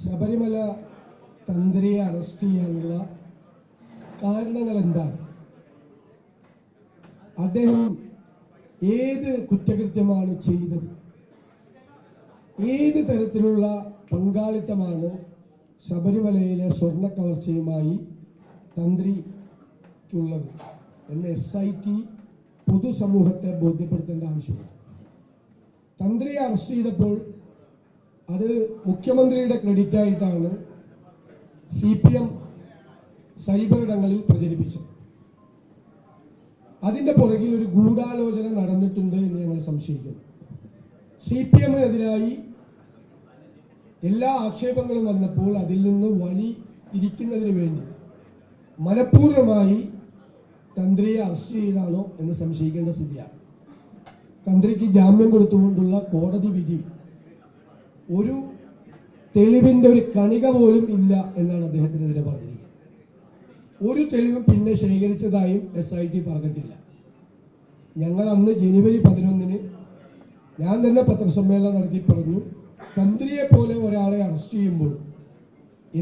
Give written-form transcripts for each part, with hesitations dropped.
Sabarimala തന്ത്രിയെ arrest ചെയ്യാനുള്ള കാരണങ്ങൾ എന്താണ്? അദ്ദേഹം ഏത് കുറ്റകൃത്യമാണ് ചെയ്തത്? ഏത് തരത്തിലുള്ള പങ്കാളിത്തമാണ് ശബരിമലയിലെ സ്വർണ്ണ കവർച്ചയുമായി തന്ത്രിക്കുള്ളത് എന്ന് SIT പൊതുസമൂഹത്തെ ബോധ്യപ്പെടുത്തേണ്ട ആവശ്യമുണ്ട്. തന്ത്രിയെ അറസ്റ്റ് ചെയ്തപ്പോൾ അത് മുഖ്യമന്ത്രിയുടെ ക്രെഡിറ്റ് ആയിട്ടാണ് CPM സൈബർ ഇടങ്ങളിൽ പ്രചരിപ്പിച്ചത്. അതിന്റെ പുറകിൽ ഒരു ഗൂഢാലോചന നടന്നിട്ടുണ്ട് എന്ന് ഞങ്ങൾ സംശയിക്കുന്നു. CPMനെതിരായി എല്ലാ ആക്ഷേപങ്ങളും വന്നപ്പോൾ അതിൽ നിന്ന് വഴി തിരിക്കുന്നതിന് വേണ്ടി മനഃപൂർവ്വമായി തന്ത്രിയെ അറസ്റ്റ് ചെയ്താണോ എന്ന് സംശയിക്കേണ്ട സ്ഥിതിയാണ്. തന്ത്രിക്ക് ജാമ്യം കൊടുത്തുകൊണ്ടുള്ള കോടതി വിധി ഒരു തെളിവിന്റെ ഒരു കണിക പോലും ഇല്ല എന്നാണ് അദ്ദേഹത്തിനെതിരെ പറഞ്ഞിരിക്കുന്നത്. ഒരു തെളിവും പിന്നെ ശേഖരിച്ചതായും SIT പറഞ്ഞിട്ടില്ല. ഞങ്ങൾ അന്ന് ജനുവരി 11 ഞാൻ തന്നെ പത്രസമ്മേളനം നടത്തി പറഞ്ഞു, തന്ത്രിയെ പോലെ ഒരാളെ അറസ്റ്റ് ചെയ്യുമ്പോൾ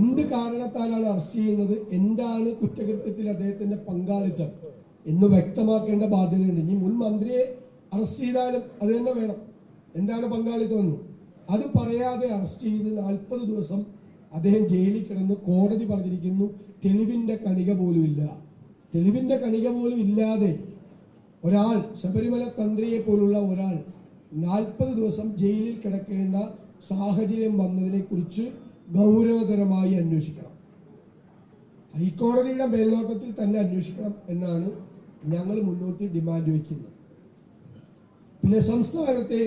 എന്ത് കാരണത്താലാണ് അറസ്റ്റ് ചെയ്യുന്നത്, എന്താണ് കുറ്റകൃത്യത്തിൽ അദ്ദേഹത്തിന്റെ പങ്കാളിത്തം എന്ന് വ്യക്തമാക്കേണ്ട ബാധ്യതയുണ്ട്. ഇനി മുൻ മന്ത്രിയെ അറസ്റ്റ് ചെയ്താലും അത് തന്നെ വേണം, എന്താണ് പങ്കാളിത്തം എന്നും. അത് പറയാതെ അറസ്റ്റ് ചെയ്ത് 40 ദിവസം അദ്ദേഹം ജയിലിൽ കിടന്ന് കോടതി പറഞ്ഞിരിക്കുന്നു തെളിവിന്റെ കണിക പോലും ഇല്ല. തെളിവിന്റെ കണിക പോലും ഇല്ലാതെ ഒരാൾ, ശബരിമല തന്ത്രിയെ പോലുള്ള ഒരാൾ 40 ദിവസം ജയിലിൽ കിടക്കേണ്ട സാഹചര്യം വന്നതിനെ കുറിച്ച് ഗൗരവതരമായി അന്വേഷിക്കണം. ഹൈക്കോടതിയുടെ മേൽനോട്ടത്തിൽ തന്നെ അന്വേഷിക്കണം എന്നാണ് ഞങ്ങൾ മുന്നോട്ട് ഡിമാൻഡ് വയ്ക്കുന്നത്. പിന്നെ സംസ്ഥാനത്തെ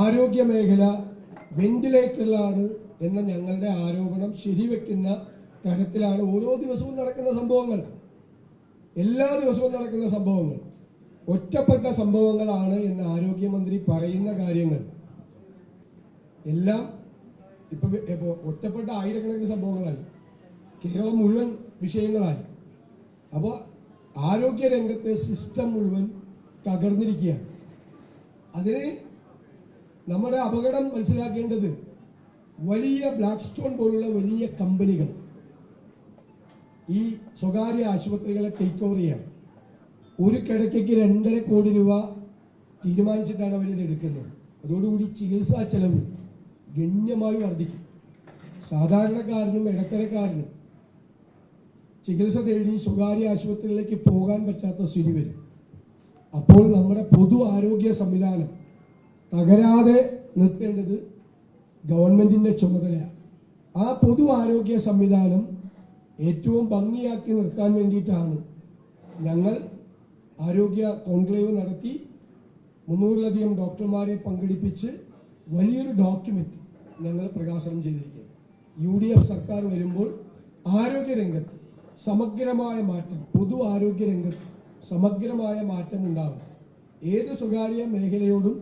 ആരോഗ്യ മേഖല വെന്റിലേറ്ററിലാണ് എന്ന ഞങ്ങളുടെ ആരോപണം ശരിവെക്കുന്ന തരത്തിലാണ് ഓരോ ദിവസവും നടക്കുന്ന സംഭവങ്ങൾ. എല്ലാ ദിവസവും നടക്കുന്ന സംഭവങ്ങൾ ഒറ്റപ്പെട്ട സംഭവങ്ങളാണ് എന്ന് ആരോഗ്യമന്ത്രി പറയുന്ന കാര്യങ്ങൾ എല്ലാം ഇപ്പൊ ഒറ്റപ്പെട്ട ആയിരക്കണക്കിന് സംഭവങ്ങളായി, കേരളം മുഴുവൻ വിഷയങ്ങളായി. അപ്പോൾ ആരോഗ്യ രംഗത്തെ സിസ്റ്റം മുഴുവൻ തകർന്നിരിക്കുകയാണ്. അതിന് നമ്മുടെ അപകടം മനസ്സിലാക്കേണ്ടത് വലിയ ബ്ലാക്ക് സ്റ്റോൺ പോലുള്ള വലിയ കമ്പനികൾ ഈ സ്വകാര്യ ആശുപത്രികളെ ടേക്ക് ഓവർ ചെയ്യാണ്. ഒരു കിടക്കയ്ക്ക് 2.5 കോടി രൂപ തീരുമാനിച്ചിട്ടാണ് അവരിത് എടുക്കുന്നത്. അതോടുകൂടി ചികിത്സാ ചെലവ് ഗണ്യമായി വർദ്ധിക്കും. സാധാരണക്കാരനും ഇടത്തരക്കാരനും ചികിത്സ തേടി സ്വകാര്യ ആശുപത്രികളിലേക്ക് പോകാൻ പറ്റാത്ത സ്ഥിതി വരും. അപ്പോൾ നമ്മുടെ പൊതു ആരോഗ്യ സംവിധാനം തകരാതെ നിർത്തേണ്ടത് ഗവൺമെന്റിന്റെ ചുമതലയാണ്. ആ പൊതു ആരോഗ്യ സംവിധാനം ഏറ്റവും ഭംഗിയാക്കി നിർത്താൻ വേണ്ടിയിട്ടാണ് ഞങ്ങൾ ആരോഗ്യ കോൺക്ലേവ് നടത്തി 300-ലധികം ഡോക്ടർമാരെ പങ്കെടുപ്പിച്ച് വലിയൊരു ഡോക്യുമെന്റ് ഞങ്ങൾ പ്രകാശനം ചെയ്തിരിക്കുന്നത്. UDF സർക്കാർ വരുമ്പോൾ ആരോഗ്യരംഗത്ത് സമഗ്രമായ മാറ്റം, പൊതു ആരോഗ്യ രംഗത്ത് സമഗ്രമായ മാറ്റം ഉണ്ടാകും. ഏത് സ്വകാര്യ മേഖലയോടും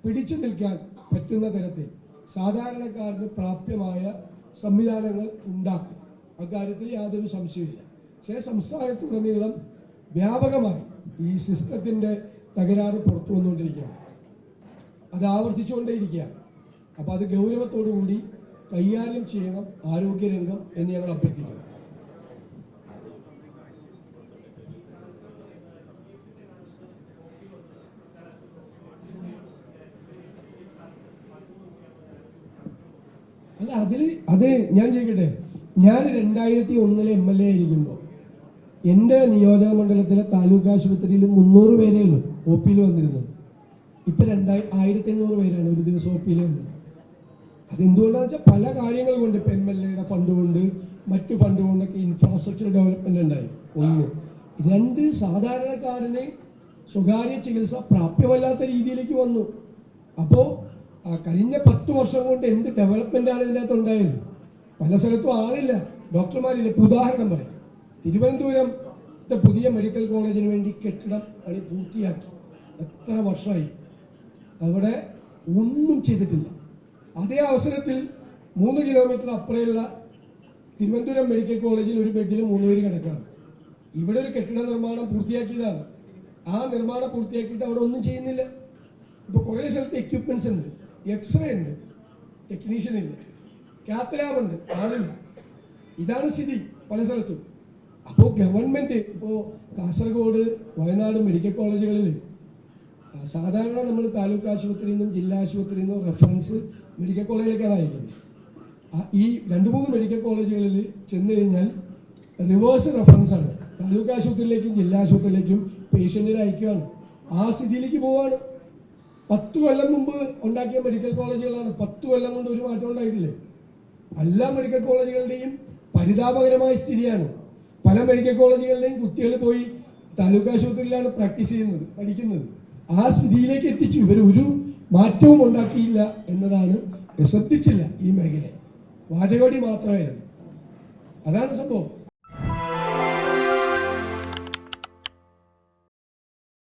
പിടിച്ചു നിൽക്കാൻ പറ്റുന്ന തരത്തിൽ സാധാരണക്കാരന് പ്രാപ്യമായ സംവിധാനങ്ങൾ ഉണ്ടാക്കും. അക്കാര്യത്തിൽ യാതൊരു സംശയമില്ല. പക്ഷേ സംസ്ഥാനത്തുടനീളം വ്യാപകമായി ഈ സിസ്റ്റത്തിന്റെ തകരാറ് പുറത്തു വന്നുകൊണ്ടിരിക്കുകയാണ്. അത് ആവർത്തിച്ചുകൊണ്ടേയിരിക്കുകയാണ്. അപ്പൊ അത് ഗൗരവത്തോടുകൂടി കൈകാര്യം ചെയ്യണം ആരോഗ്യരംഗം എന്ന് ഞങ്ങൾ അഭ്യർത്ഥിക്കുന്നു. അല്ല, അത് ഞാൻ ചെയ്യട്ടെ. ഞാൻ 2001 MLA ആയിരിക്കുമ്പോൾ എൻ്റെ നിയോജക മണ്ഡലത്തിലെ താലൂക്ക് ആശുപത്രിയിൽ 300 പേരേ ഉള്ളൂ OPയിൽ വന്നിരുന്നത്. ഇപ്പൊ 1500 പേരാണ് ഒരു ദിവസം OPയിൽ വന്നത്. അതെന്തുകൊണ്ടാന്ന് വെച്ചാൽ പല കാര്യങ്ങൾ കൊണ്ട്, ഇപ്പൊ MLAയുടെ ഫണ്ട് കൊണ്ട്, മറ്റു ഫണ്ട് കൊണ്ടൊക്കെ ഇൻഫ്രാസ്ട്രക്ചർ ഡെവലപ്മെന്റ് ഉണ്ടായി. 1. 2, സാധാരണക്കാരന് സ്വകാര്യ ചികിത്സ പ്രാപ്യമല്ലാത്ത രീതിയിലേക്ക് വന്നു. അപ്പോ കഴിഞ്ഞ 10 വർഷം കൊണ്ട് എന്ത് ഡെവലപ്മെന്റാണ് ഇതിനകത്ത് ഉണ്ടായത്? പല സ്ഥലത്തും ആളില്ല, ഡോക്ടർമാരില്ല. ഉദാഹരണം പറയാം, തിരുവനന്തപുരത്തെ പുതിയ മെഡിക്കൽ കോളേജിന് വേണ്ടി കെട്ടിടം പണി പൂർത്തിയാക്കി എത്ര വർഷമായി, അവിടെ ഒന്നും ചെയ്തിട്ടില്ല. അതേ അവസരത്തിൽ 3 കിലോമീറ്റർ അപ്പുറമുള്ള തിരുവനന്തപുരം മെഡിക്കൽ കോളേജിൽ ഒരു ബെഡിൽ 3 പേര് കിടക്കണം. ഇവിടെ ഒരു കെട്ടിട നിർമ്മാണം പൂർത്തിയാക്കിയതാണ്. ആ നിർമ്മാണം പൂർത്തിയാക്കിയിട്ട് അവിടെ ഒന്നും ചെയ്യുന്നില്ല. ഇപ്പൊ കുറേ സ്ഥലത്ത് എക്യുപ്മെന്റ്സ് ഉണ്ട്, എക്സ്റേ ഉണ്ട്, ടെക്നീഷ്യൻ ഇല്ല. കാത്തലാബുണ്ട്, ആളില്ല. ഇതാണ് സ്ഥിതി പല സ്ഥലത്തും. അപ്പോൾ ഗവൺമെന്റ് ഇപ്പോൾ കാസർഗോഡ്, വയനാട് മെഡിക്കൽ കോളേജുകളിൽ സാധാരണ നമ്മൾ താലൂക്ക് ആശുപത്രിയിൽ നിന്നും ജില്ലാ ആശുപത്രിയിൽ നിന്നും റെഫറൻസ് മെഡിക്കൽ കോളേജിലേക്കാണ് അയക്കുന്നത്. ഈ 2-3 മെഡിക്കൽ കോളേജുകളിൽ ചെന്ന് കഴിഞ്ഞാൽ റിവേഴ്സ് റെഫറൻസ് ആണ്. താലൂക്ക് ആശുപത്രിയിലേക്കും ജില്ലാ ആശുപത്രിയിലേക്കും പേഷ്യന്റിനെ അയക്കുകയാണ്. ആ സ്ഥിതിയിലേക്ക് പോവാണ്. 10 കൊല്ലം മുമ്പ് ഉണ്ടാക്കിയ മെഡിക്കൽ കോളേജുകളാണ്. 10 കൊല്ലം കൊണ്ട് ഒരു മാറ്റം ഉണ്ടായിട്ടില്ലേ? എല്ലാ മെഡിക്കൽ കോളേജുകളുടെയും പരിതാപകരമായ സ്ഥിതിയാണ്. പല മെഡിക്കൽ കോളേജുകളിലെയും കുട്ടികൾ പോയി താലൂക്ക് ആശുപത്രിയിലാണ് പ്രാക്ടീസ് ചെയ്യുന്നത്, പഠിക്കുന്നത്. ആ സ്ഥിതിയിലേക്ക് എത്തിച്ചു. ഇവർ ഒരു മാറ്റവും ഉണ്ടാക്കിയില്ല എന്നതാണ്, ശ്രദ്ധിച്ചില്ല ഈ മേഖലയെ. വാചകോടി മാത്രമായിരുന്നു. അതാണ് സംഭവം.